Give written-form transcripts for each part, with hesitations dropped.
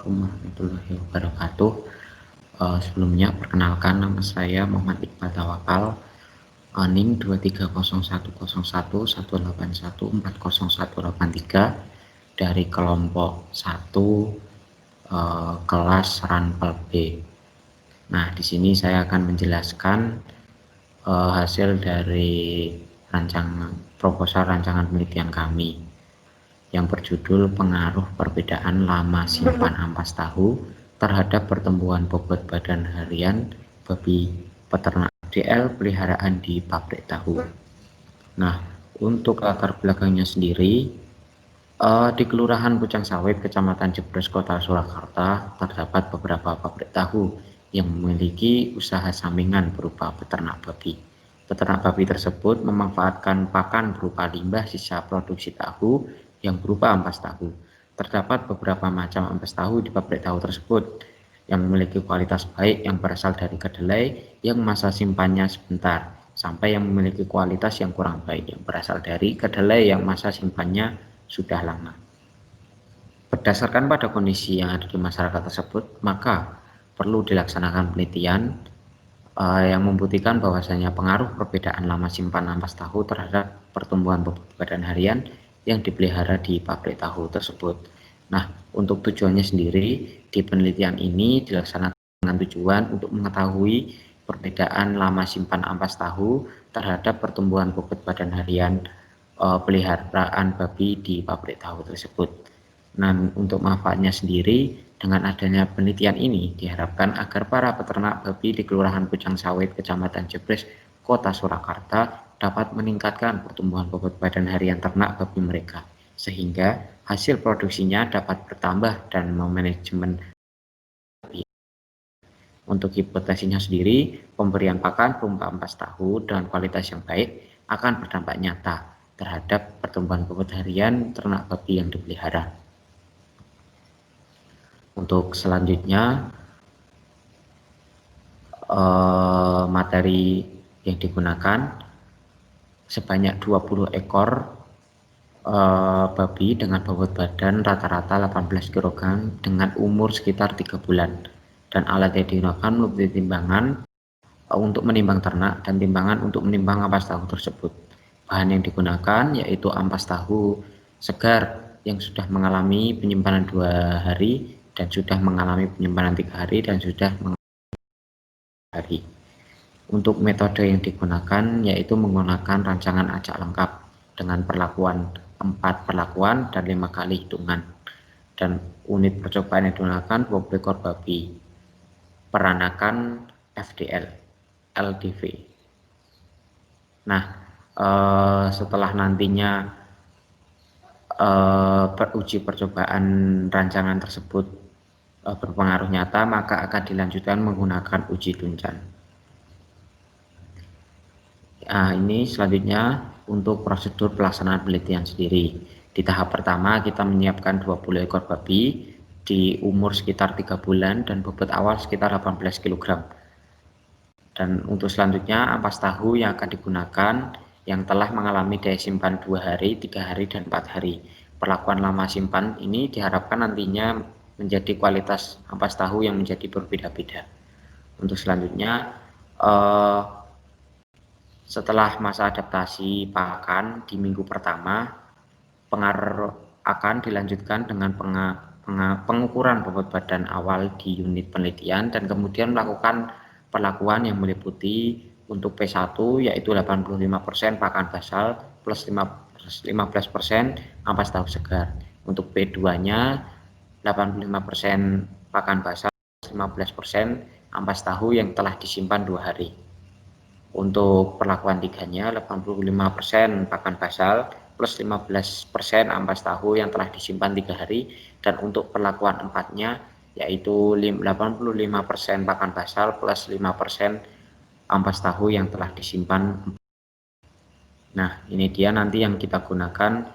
Assalamualaikum warahmatullahi wabarakatuh. Sebelumnya perkenalkan, nama saya Muhammad Iqbal Tawakal, NIM 2301118140183 dari kelompok 1 kelas Ranpel B. Nah, di sini saya akan menjelaskan hasil dari proposal rancangan penelitian kami yang berjudul pengaruh perbedaan lama simpan ampas tahu terhadap pertumbuhan bobot badan harian babi peternak FDL peliharaan di pabrik tahu. Nah, untuk latar belakangnya sendiri, di Kelurahan Pucang Sawit, Kecamatan Jebres, Kota Surakarta, terdapat beberapa pabrik tahu yang memiliki usaha sampingan berupa peternak babi. Peternak babi tersebut memanfaatkan pakan berupa limbah sisa produksi tahu yang berupa ampas tahu. Terdapat beberapa macam ampas tahu di pabrik tahu tersebut yang memiliki kualitas baik yang berasal dari kedelai yang masa simpannya sebentar, sampai yang memiliki kualitas yang kurang baik yang berasal dari kedelai yang masa simpannya sudah lama. Berdasarkan pada kondisi yang ada di masyarakat tersebut, maka perlu dilaksanakan penelitian yang membuktikan bahwasanya pengaruh perbedaan lama simpan ampas tahu terhadap pertumbuhan bobot badan harian yang dipelihara di pabrik tahu tersebut. Nah, untuk tujuannya sendiri, di penelitian ini dilaksanakan dengan tujuan untuk mengetahui perbedaan lama simpan ampas tahu terhadap pertumbuhan bobot badan harian peliharaan babi di pabrik tahu tersebut. Nah, untuk manfaatnya sendiri, dengan adanya penelitian ini diharapkan agar para peternak babi di Kelurahan Pucang Sawit, Kecamatan Jebres, Kota Surakarta dapat meningkatkan pertumbuhan bobot badan harian ternak babi mereka, sehingga hasil produksinya dapat bertambah dan memanajemen babi. Untuk hipotesisnya sendiri, pemberian pakan berupa ampas tahu dengan kualitas yang baik akan berdampak nyata terhadap pertumbuhan bobot harian ternak babi yang dipelihara. Untuk selanjutnya, materi yang digunakan sebanyak 20 ekor babi dengan bobot badan rata-rata 18 kg dengan umur sekitar 3 bulan, dan alat yang digunakan meliputi timbangan untuk menimbang ternak dan timbangan untuk menimbang ampas tahu tersebut. Bahan yang digunakan yaitu ampas tahu segar yang sudah mengalami penyimpanan 2 hari dan sudah mengalami penyimpanan 3 hari dan sudah mengalami hari. Untuk metode yang digunakan yaitu menggunakan rancangan acak lengkap dengan perlakuan 4 perlakuan dan 5 kali hitungan, dan unit percobaan yang digunakan 20 ekor babi peranakan FDL LDV. Nah, setelah nantinya uji percobaan rancangan tersebut berpengaruh nyata, maka akan dilanjutkan menggunakan uji tuncan. Nah, ini selanjutnya untuk prosedur pelaksanaan penelitian sendiri. Di tahap pertama kita menyiapkan 20 ekor babi di umur sekitar 3 bulan dan bobot awal sekitar 18 kg. Dan untuk selanjutnya ampas tahu yang akan digunakan yang telah mengalami daya simpan 2 hari, 3 hari, dan 4 hari. Perlakuan lama simpan ini diharapkan nantinya menjadi kualitas ampas tahu yang menjadi berbeda-beda. Untuk selanjutnya, setelah masa adaptasi pakan di minggu pertama, pengaruh akan dilanjutkan dengan pengukuran bobot badan awal di unit penelitian dan kemudian melakukan perlakuan yang meliputi untuk P1 yaitu 85% pakan basal plus 15% ampas tahu segar. Untuk P2-nya 85% pakan basal plus 15% ampas tahu yang telah disimpan 2 hari. Untuk perlakuan 3-nya 85% pakan basal plus 15% ampas tahu yang telah disimpan 3 hari, dan untuk perlakuan 4-nya yaitu 85% pakan basal plus 5% ampas tahu yang telah disimpan. Nah, ini dia nanti yang kita gunakan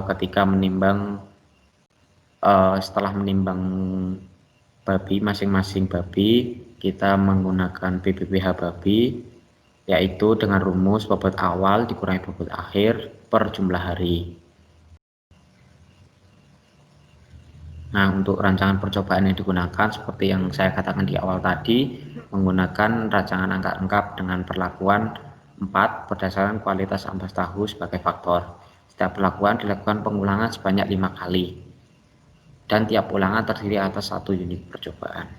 ketika menimbang, setelah menimbang babi, masing-masing babi kita menggunakan PBPH babi, yaitu dengan rumus bobot awal dikurangi bobot akhir per jumlah hari. Nah, untuk rancangan percobaan yang digunakan seperti yang saya katakan di awal tadi, menggunakan rancangan angka lengkap dengan perlakuan 4 berdasarkan kualitas ampas tahu sebagai faktor. Setiap perlakuan dilakukan pengulangan sebanyak 5 kali dan tiap ulangan terdiri atas 1 unit percobaan.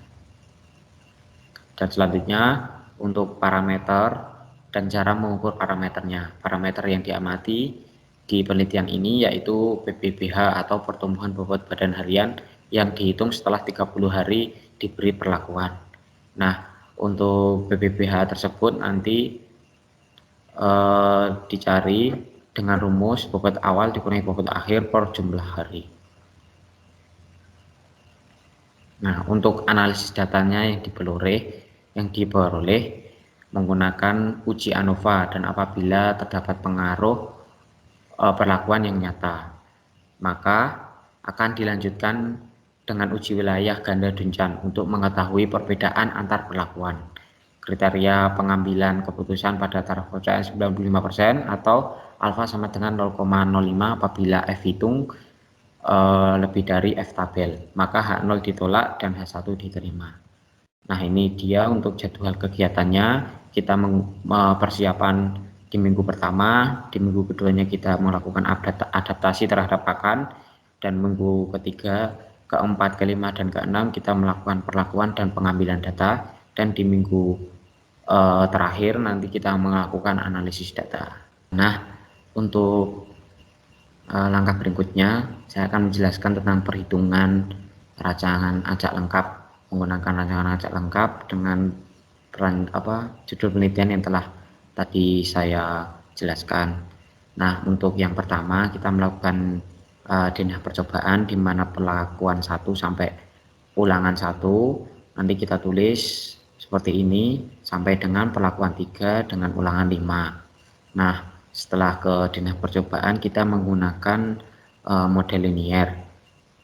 Dan selanjutnya untuk parameter dan cara mengukur parameternya. Parameter yang diamati di penelitian ini yaitu PBBH atau pertumbuhan bobot badan harian yang dihitung setelah 30 hari diberi perlakuan. Nah, untuk PBBH tersebut nanti dicari dengan rumus bobot awal dikurangi bobot akhir per jumlah hari. Nah, untuk analisis datanya yang diperoleh menggunakan uji ANOVA, dan apabila terdapat pengaruh perlakuan yang nyata, maka akan dilanjutkan dengan uji wilayah ganda Duncan untuk mengetahui perbedaan antar perlakuan. Kriteria pengambilan keputusan pada taraf kepercayaan 95% atau alfa sama dengan 0,05 apabila F hitung lebih dari F tabel, maka H0 ditolak dan H1 diterima. Nah, ini dia untuk jadwal kegiatannya. Kita persiapan di minggu pertama, di minggu keduanya kita melakukan adaptasi terhadap pakan, dan minggu ketiga, keempat, kelima, dan keenam kita melakukan perlakuan dan pengambilan data, dan di minggu terakhir nanti kita melakukan analisis data. Nah, untuk langkah berikutnya saya akan menjelaskan tentang perhitungan rancangan acak lengkap, menggunakan rancangan acak lengkap dengan judul penelitian yang telah tadi saya jelaskan. Nah, untuk yang pertama kita melakukan denah percobaan di mana perlakuan 1 sampai ulangan 1 nanti kita tulis seperti ini sampai dengan perlakuan 3 dengan ulangan 5. Nah, setelah ke denah percobaan kita menggunakan model linier.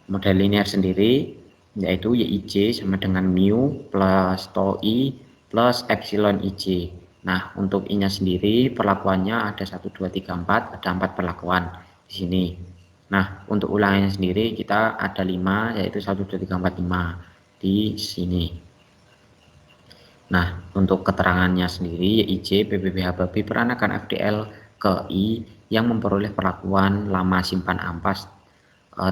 Model linier sendiri yaitu YIJ sama dengan mu plus tau I plus epsilon IJ. Nah, untuk I nya sendiri perlakuannya ada 1, 2, 3, 4, ada 4 perlakuan di sini. Nah, untuk ulangannya sendiri kita ada 5 yaitu 1, 2, 3, 4, 5 di sini. Nah, untuk keterangannya sendiri YIJ PBBH babi peranakan FDL ke I yang memperoleh perlakuan lama simpan ampas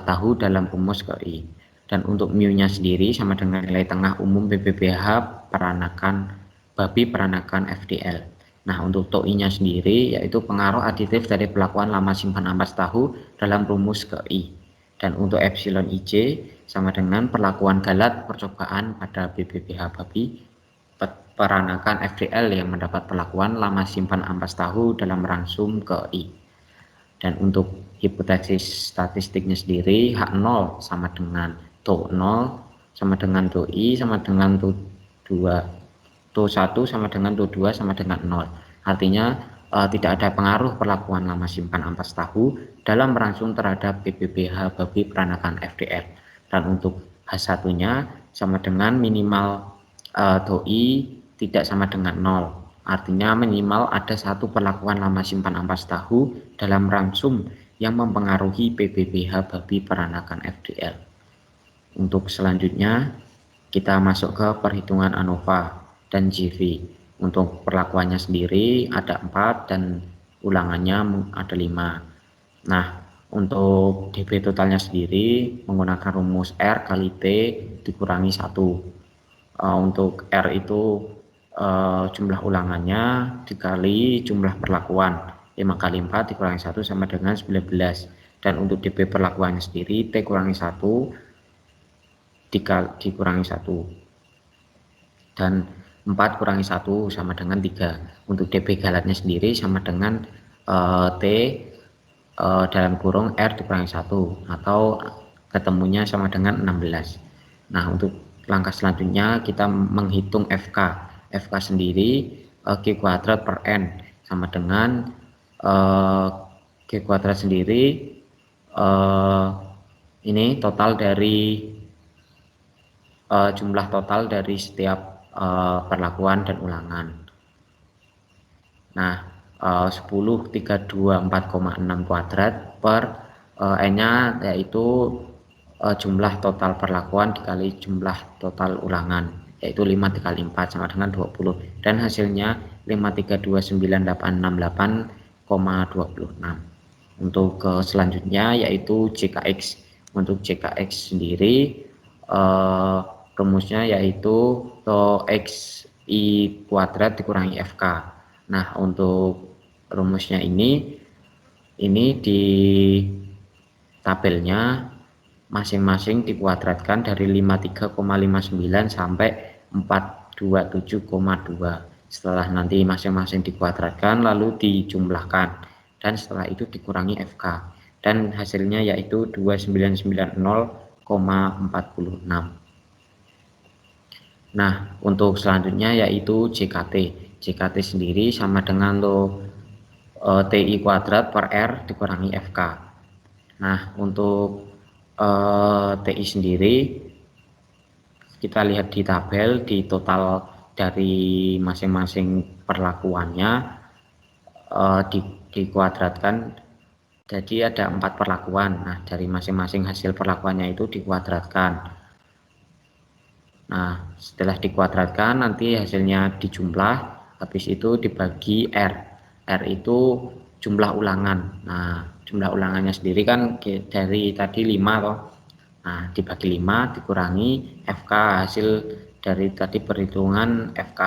tahu dalam rumus ke I. Dan untuk mu-nya sendiri sama dengan nilai tengah umum PBBH peranakan babi peranakan FDL. Nah, untuk TOI-nya sendiri yaitu pengaruh aditif dari perlakuan lama simpan ampas tahu dalam rumus ke I. Dan untuk epsilon IJ sama dengan perlakuan galat percobaan pada PBBH babi peranakan FDL yang mendapat perlakuan lama simpan ampas tahu dalam rangsum ke I. Dan untuk hipotesis statistiknya sendiri H0 sama dengan TO 0 sama dengan TO I sama dengan TO 2, TO 1 sama dengan TO 2 sama dengan 0. Artinya tidak ada pengaruh perlakuan lama simpan ampas tahu dalam rangsum terhadap PBBH babi peranakan FDL. Dan untuk H1 nya sama dengan minimal TO I tidak sama dengan 0. Artinya minimal ada 1 perlakuan lama simpan ampas tahu dalam rangsum yang mempengaruhi PBBH babi peranakan FDL. Untuk selanjutnya kita masuk ke perhitungan ANOVA dan GV. Untuk perlakuannya sendiri ada 4 dan ulangannya ada 5. Nah, untuk DB totalnya sendiri menggunakan rumus R kali T dikurangi 1. Untuk R itu jumlah ulangannya dikali jumlah perlakuan, 5 kali 4 dikurangi 1 sama dengan 19. Dan untuk DB perlakuannya sendiri T kurangi 1 dikurangi 1 dan 4 kurangi 1 sama dengan 3. Untuk DB galatnya sendiri sama dengan T dalam kurung R dikurangi 1 atau ketemunya sama dengan 16. Nah, untuk langkah selanjutnya kita menghitung FK. FK sendiri Q kuadrat per N sama dengan Q kuadrat sendiri ini total dari jumlah total dari setiap perlakuan dan ulangan. Nah, 10, 3, 2, 4,6 kuadrat per N nya yaitu jumlah total perlakuan dikali jumlah total ulangan, yaitu 5 dikali 4 sama dengan 20, dan hasilnya 5329868,26. Untuk selanjutnya yaitu JKX. Untuk JKX sendiri rumusnya yaitu TOXI kuadrat dikurangi FK. Nah, untuk rumusnya ini di tabelnya masing-masing dikuadratkan dari 53,59 sampai 427,2. Setelah nanti masing-masing dikuadratkan lalu dijumlahkan, dan setelah itu dikurangi FK, dan hasilnya yaitu 2990,46. Nah, untuk selanjutnya yaitu JKT. JKT sendiri sama dengan TI kuadrat per R dikurangi FK. Nah, untuk TI sendiri kita lihat di tabel, di total dari masing-masing perlakuannya dikuadratkan, jadi ada 4 perlakuan. Nah, dari masing-masing hasil perlakuannya itu dikuadratkan. Nah, setelah dikuadratkan nanti hasilnya dijumlah, habis itu dibagi R. R itu jumlah ulangan. Nah, jumlah ulangannya sendiri kan dari tadi 5 toh. Nah, dibagi 5 dikurangi FK, hasil dari tadi perhitungan FK.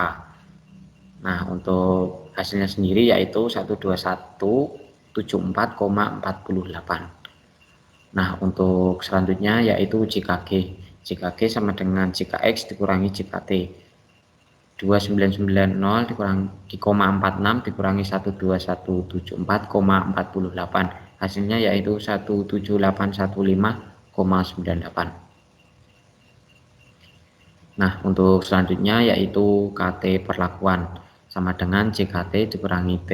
Nah, untuk hasilnya sendiri yaitu 12174,48. Nah, untuk selanjutnya yaitu JKG. JKG sama dengan JKX dikurangi JKT. 2990 dikurangi di 46 dikurangi 12174,48. Hasilnya yaitu 17815,98. Nah, untuk selanjutnya yaitu KT perlakuan sama dengan JKT dikurangi T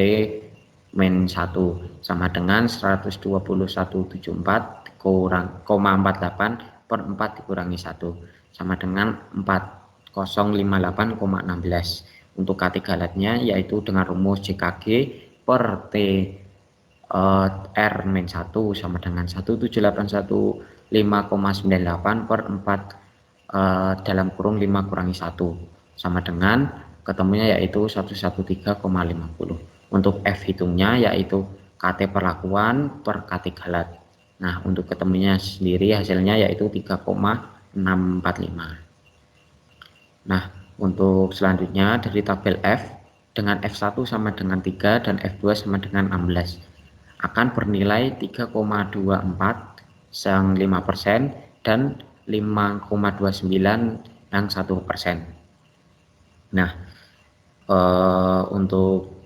min 1 sama dengan 12174,48 per 4 dikurangi 1 sama dengan 4058,16. Untuk KT galatnya yaitu dengan rumus JKG per T R min 1 sama dengan 17815,98 per 4 dalam kurung 5 kurangi 1 sama dengan ketemunya yaitu 113,50. Untuk F hitungnya yaitu KT perlakuan per KT galat. Nah, untuk ketemunya sendiri hasilnya yaitu 3,645. Nah, untuk selanjutnya dari tabel F, dengan F1 sama dengan 3 dan F2 sama dengan 16 akan bernilai 3,24 yang 5% dan 5,29 yang 1%. Nah, untuk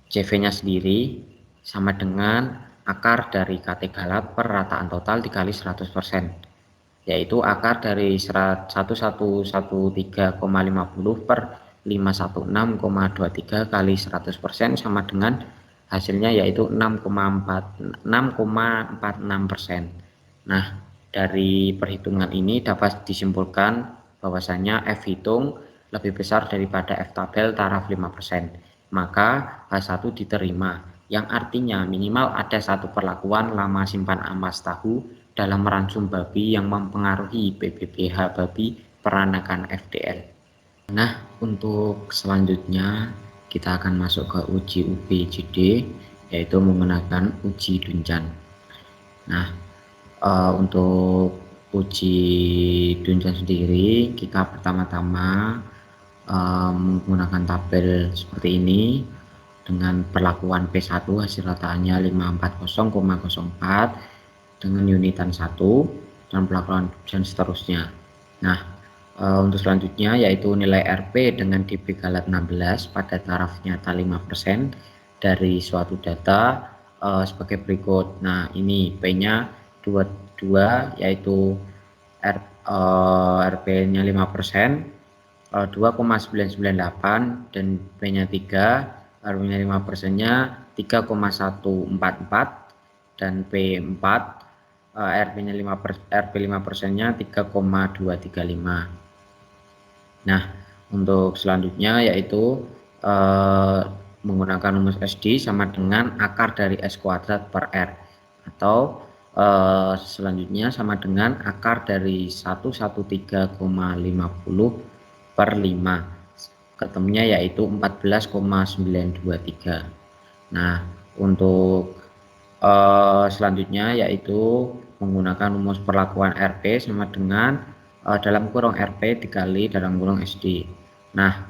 CV-nya sendiri sama dengan akar dari KT galat per rataan total dikali 100%, yaitu akar dari 1113,50 per 516,23 kali 100% sama dengan hasilnya yaitu 6,46%. Nah, dari perhitungan ini dapat disimpulkan bahwasanya F hitung lebih besar daripada F tabel taraf 5%. Maka H1 diterima, yang artinya minimal ada satu perlakuan lama simpan amas tahu dalam meransum babi yang mempengaruhi PBPH babi peranakan FDL. Nah, untuk selanjutnya kita akan masuk ke uji UPJD, yaitu menggunakan uji Duncan. Nah, untuk uji Duncan sendiri kita pertama-tama menggunakan tabel seperti ini dengan perlakuan P1 hasil rataannya 540,04 dengan unitan 1 dan perlakuan dan seterusnya. Nah, untuk selanjutnya yaitu nilai RP dengan DP galat 16 pada taraf nyata 5% dari suatu data sebagai berikut. Nah, ini P-nya 22 yaitu RP-nya 5%, 2,998 dan P-nya 3, RP-nya 5%-nya 3,144 dan P4 RP-nya 5%-nya 3,235. Nah, untuk selanjutnya yaitu menggunakan rumus SD sama dengan akar dari S kuadrat per R, atau Selanjutnya sama dengan akar dari 113,50 per 5, ketemunya yaitu 14,923. Nah, untuk selanjutnya yaitu menggunakan rumus perlakuan RP sama dengan dalam kurung RP dikali dalam kurung SD. Nah,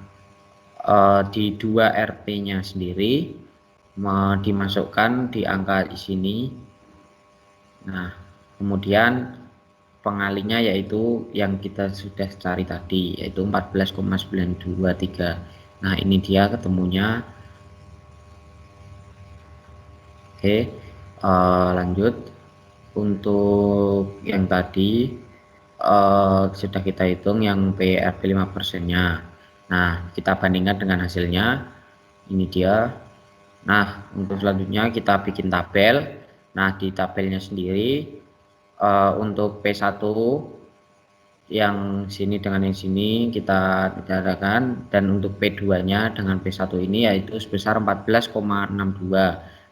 di 2 RP-nya sendiri dimasukkan di angka di sini. Nah, kemudian pengalinya yaitu yang kita sudah cari tadi, yaitu 14,923. Nah, ini dia ketemunya. Oke, lanjut. Untuk yang tadi sudah kita hitung yang PRP 5%-nya. Nah, kita bandingkan dengan hasilnya. Ini dia. Nah, untuk selanjutnya kita bikin tabel. Nah, di tabelnya sendiri untuk P1 yang sini dengan yang sini kita bicarakan, dan untuk P2-nya dengan P1 ini yaitu sebesar 14,62,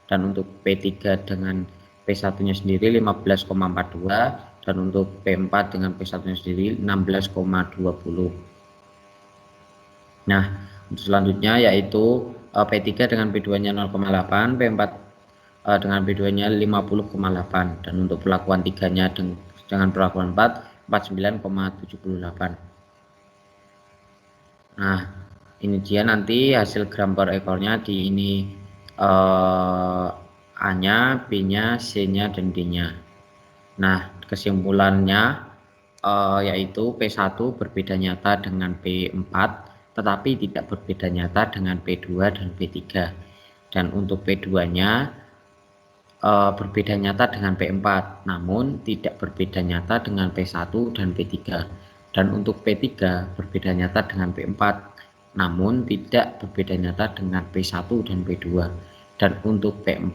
dan untuk P3 dengan P1-nya sendiri 15,42, dan untuk P4 dengan P1-nya sendiri 16,20. Nah, untuk selanjutnya yaitu P3 dengan P2-nya 0,8, P4 dengan P2-nya 50,8, dan untuk perlakuan 3-nya dengan perlakuan 4 49,78. Nah, ini dia nanti hasil gram per ekornya di ini A-nya, B-nya, C-nya, dan D-nya. Nah, kesimpulannya yaitu P1 berbeda nyata dengan P4, tetapi tidak berbeda nyata dengan P2 dan P3. Dan untuk P2-nya berbeda nyata dengan P4, namun tidak berbeda nyata dengan P1 dan P3. Dan untuk P3 berbeda nyata dengan P4, namun tidak berbeda nyata dengan P1 dan P2. Dan untuk P4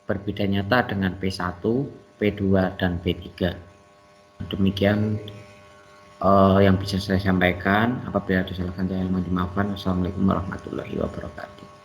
berbeda nyata dengan P1, P2, dan P3. Demikian yang bisa saya sampaikan. Apabila ada kesalahan saya mohon dimaafkan. Wassalamualaikum warahmatullahi wabarakatuh.